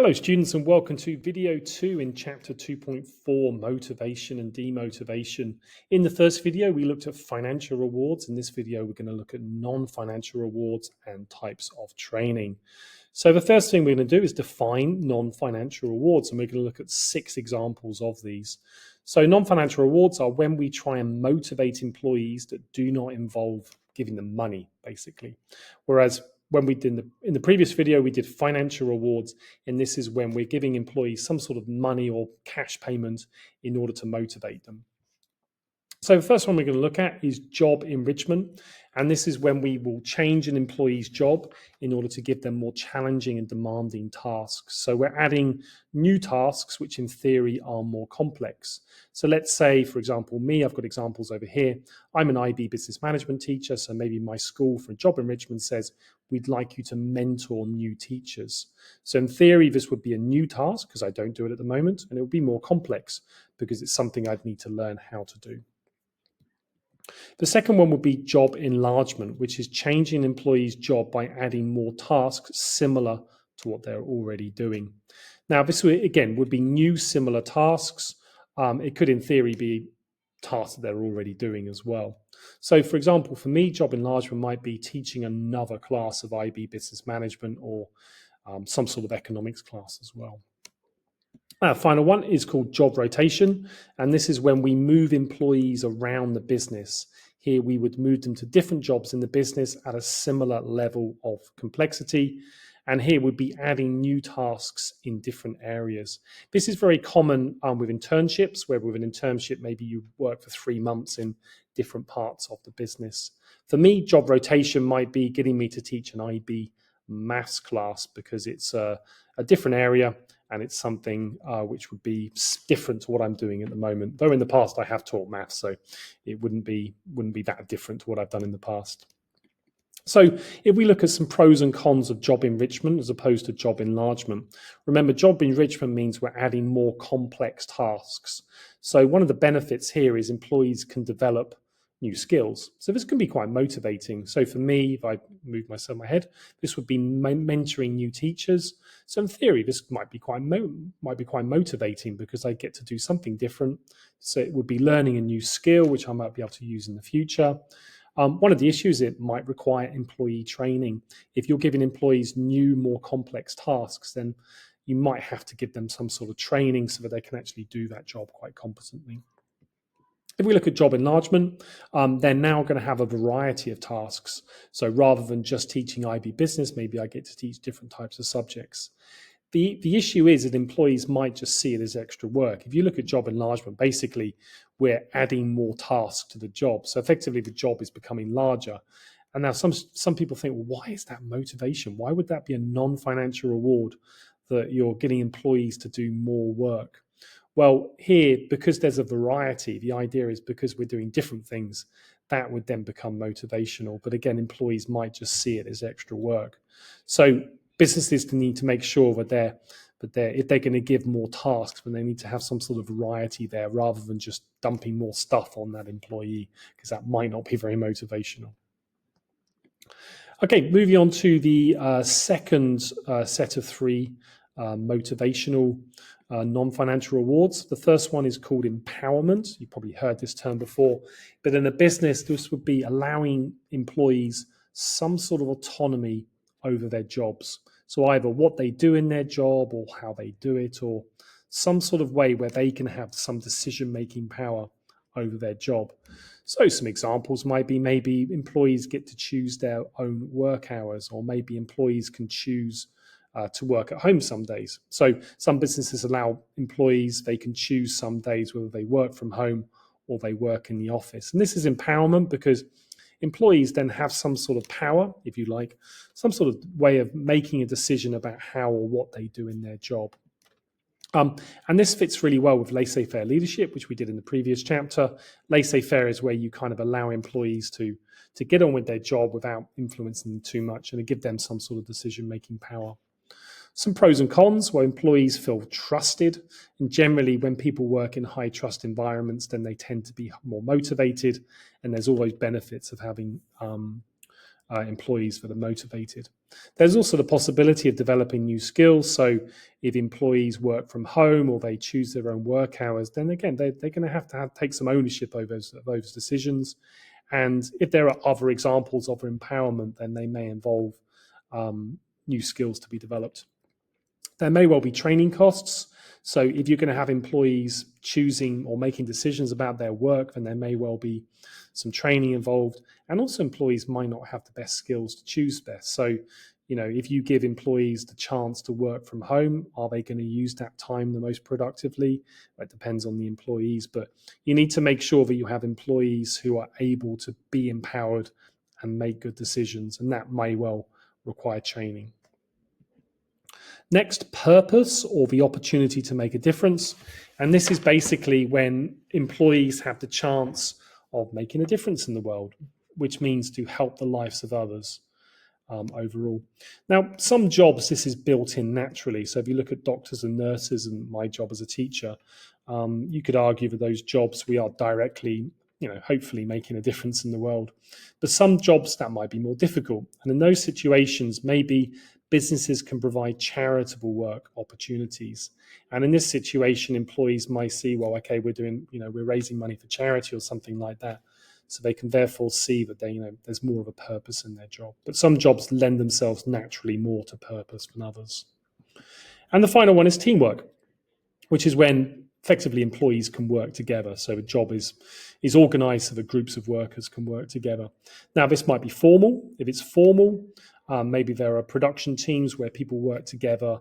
Hello students and welcome to video 2 in chapter 2.4, motivation and demotivation. In the first video we looked at financial rewards. In this video we're going to look at non-financial rewards and types of training. So the first thing we're going to do is define non-financial rewards, and we're going to look at 6 examples of these. So non-financial rewards are when we try and motivate employees that do not involve giving them money, basically. Whereas when we did in the previous video, we did financial rewards, and this is when we're giving employees some sort of money or cash payment in order to motivate them. So the first one we're going to look at is job enrichment, and this is when we will change an employee's job in order to give them more challenging and demanding tasks. So we're adding new tasks which in theory are more complex. So let's say, for example, I've got examples over here. I'm an IB business management teacher, so maybe my school for job enrichment says we'd like you to mentor new teachers. So in theory, this would be a new task because I don't do it at the moment, and it would be more complex because it's something I'd need to learn how to do. The second one would be job enlargement, which is changing an employee's job by adding more tasks similar to what they're already doing. Now, this again would be new similar tasks. It could in theory be tasks that they're already doing as well. So for example, for me, job enlargement might be teaching another class of IB business management or some sort of economics class as well. Final one is called job rotation, and this is when we move employees around the business. Here we would move them to different jobs in the business at a similar level of complexity, and here we'd be adding new tasks in different areas. This is very common with internships, where with an internship maybe you work for 3 months in different parts of the business. For me, job rotation might be getting me to teach an IB maths class because it's a different area, and it's something which would be different to what I'm doing at the moment. Though in the past I have taught maths, so it wouldn't be that different to what I've done in the past. So if we look at some pros and cons of job enrichment as opposed to job enlargement, remember job enrichment means we're adding more complex tasks. So one of the benefits here is employees can develop new skills. So this can be quite motivating. So for me, if I move my head, this would be mentoring new teachers. So in theory, this might be quite motivating because I get to do something different. So it would be learning a new skill, which I might be able to use in the future. One of the issues, it might require employee training. If you're giving employees new, more complex tasks, then you might have to give them some sort of training so that they can actually do that job quite competently. If we look at job enlargement, they're now going to have a variety of tasks. So rather than just teaching IB business, maybe I get to teach different types of subjects. The issue is that employees might just see it as extra work. If you look at job enlargement, basically we're adding more tasks to the job. So effectively the job is becoming larger. And now some people think, well, why is that motivation? Why would that be a non-financial reward that you're getting employees to do more work? Well, here, because there's a variety, the idea is because we're doing different things, that would then become motivational. But again, employees might just see it as extra work. So businesses need to make sure that if they're going to give more tasks, then they need to have some sort of variety there rather than just dumping more stuff on that employee, because that might not be very motivational. Okay, moving on to the second set of 3 motivational non-financial rewards. The first one is called empowerment. You've probably heard this term before, but in a business, this would be allowing employees some sort of autonomy over their jobs. So either what they do in their job or how they do it, or some sort of way where they can have some decision-making power over their job. So some examples might be maybe employees get to choose their own work hours, or maybe employees can choose to work at home some days. So some businesses allow employees, they can choose some days whether they work from home or they work in the office. And this is empowerment because employees then have some sort of power, if you like, some sort of way of making a decision about how or what they do in their job. And this fits really well with laissez-faire leadership, which we did in the previous chapter. Laissez-faire is where you kind of allow employees to get on with their job without influencing them too much, and to give them some sort of decision-making power. Some pros and cons, where employees feel trusted. And generally, when people work in high trust environments, then they tend to be more motivated. And there's always benefits of having employees that are motivated. There's also the possibility of developing new skills. So if employees work from home or they choose their own work hours, then again, they're going to have take some ownership over those decisions. And if there are other examples of empowerment, then they may involve new skills to be developed. There may well be training costs. So if you're going to have employees choosing or making decisions about their work, then there may well be some training involved. And also employees might not have the best skills to choose best. So, if you give employees the chance to work from home, are they going to use that time the most productively? It depends on the employees, but you need to make sure that you have employees who are able to be empowered and make good decisions. And that may well require training. Next, purpose, or the opportunity to make a difference. And this is basically when employees have the chance of making a difference in the world, which means to help the lives of others overall. Now, some jobs, this is built in naturally. So if you look at doctors and nurses and my job as a teacher, you could argue that those jobs we are directly, hopefully making a difference in the world. But some jobs that might be more difficult. And in those situations, maybe businesses can provide charitable work opportunities. And in this situation, employees might see, well, okay, we're raising money for charity or something like that. So they can therefore see that there's more of a purpose in their job. But some jobs lend themselves naturally more to purpose than others. And the final one is teamwork, which is when effectively employees can work together. So a job is organized so that groups of workers can work together. Now, this might be formal. If it's formal, maybe there are production teams where people work together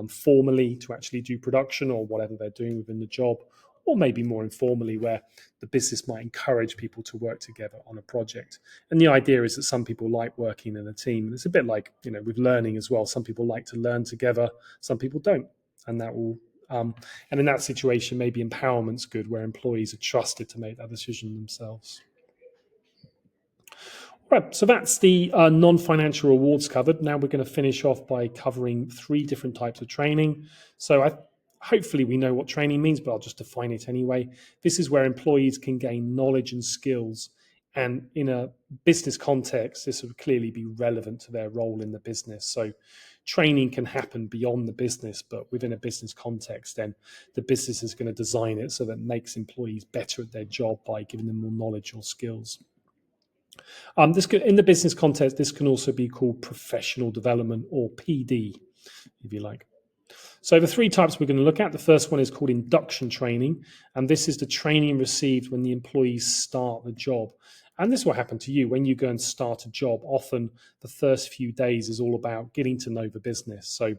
formally to actually do production or whatever they're doing within the job, or maybe more informally where the business might encourage people to work together on a project. And the idea is that some people like working in a team. And it's a bit like, with learning as well. Some people like to learn together, some people don't. And that will and in that situation, maybe empowerment's good, where employees are trusted to make that decision themselves. Right, so that's the non-financial rewards covered. Now we're going to finish off by covering 3 different types of training. So hopefully we know what training means, but I'll just define it anyway. This is where employees can gain knowledge and skills. And in a business context, this would clearly be relevant to their role in the business. So training can happen beyond the business, but within a business context, then the business is going to design it so that it makes employees better at their job by giving them more knowledge or skills. In the business context, this can also be called professional development, or PD, if you like. So the 3 types we're going to look at. The first one is called induction training, and this is the training received when the employees start the job. And this will happen to you when you go and start a job. Often the first few days is all about getting to know the business. So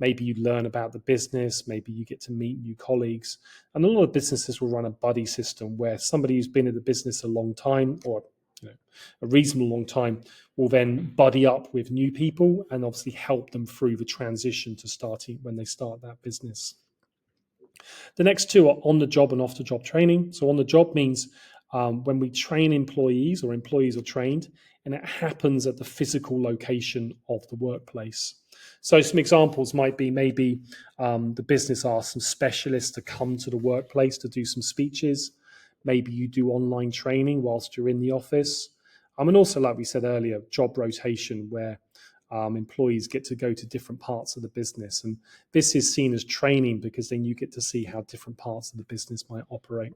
maybe you learn about the business, maybe you get to meet new colleagues. And a lot of businesses will run a buddy system where somebody who's been in the business a long time, or a reasonable long time, will then buddy up with new people and obviously help them through the transition to starting when they start that business. The next 2 are on the job and off the job training. So on the job means when we train employees, or employees are trained, and it happens at the physical location of the workplace. So some examples might be maybe the business asks some specialists to come to the workplace to do some speeches. Maybe you do online training whilst you're in the office. And also, like we said earlier, job rotation, where employees get to go to different parts of the business. And this is seen as training because then you get to see how different parts of the business might operate.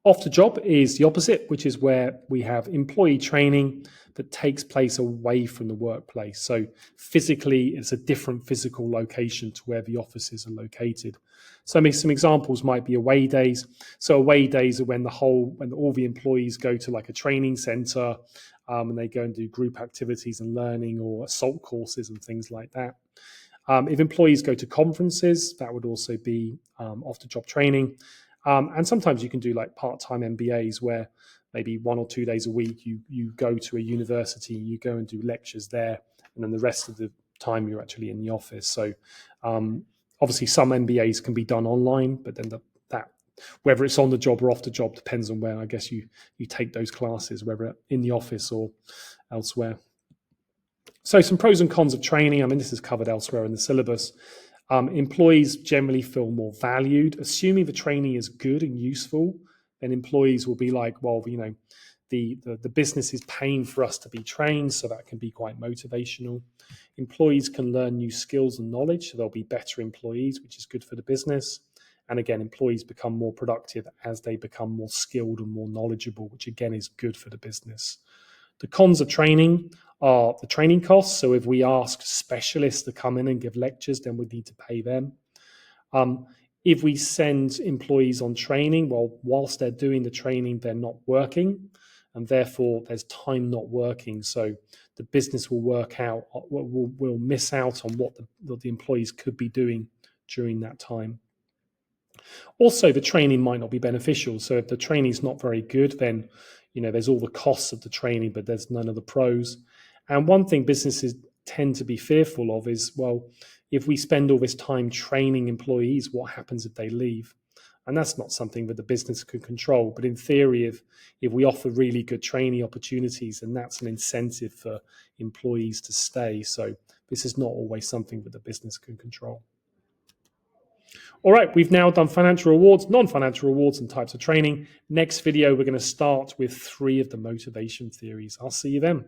Off the job is the opposite, which is where we have employee training that takes place away from the workplace. So physically, it's a different physical location to where the offices are located. So some examples might be away days. So away days are when all the employees go to like a training center and they go and do group activities and learning, or assault courses and things like that. If employees go to conferences, that would also be off the job training. And sometimes you can do like part-time MBAs where maybe 1 or 2 days a week you go to a university, you go and do lectures there, and then the rest of the time you're actually in the office. So obviously some MBAs can be done online, but then that whether it's on the job or off the job depends on where I guess you take those classes, whether in the office or elsewhere. So some pros and cons of training. I mean, this is covered elsewhere in the syllabus. Employees generally feel more valued. Assuming the training is good and useful, then employees will be like, well, the business is paying for us to be trained, so that can be quite motivational. Employees can learn new skills and knowledge, so they'll be better employees, which is good for the business. And again, employees become more productive as they become more skilled and more knowledgeable, which again is good for the business. The cons of training are the training costs. So if we ask specialists to come in and give lectures, then we need to pay them. If we send employees on training, well, whilst they're doing the training, they're not working, and therefore there's time not working. So the business will will miss out on what the employees could be doing during that time. Also, the training might not be beneficial. So if the training is not very good, then there's all the costs of the training, but there's none of the pros. And one thing businesses tend to be fearful of is, well, if we spend all this time training employees, what happens if they leave? And that's not something that the business can control. But in theory, if we offer really good training opportunities, then that's an incentive for employees to stay. So this is not always something that the business can control. All right, we've now done financial rewards, non-financial rewards, and types of training. Next video, we're going to start with 3 of the motivation theories. I'll see you then.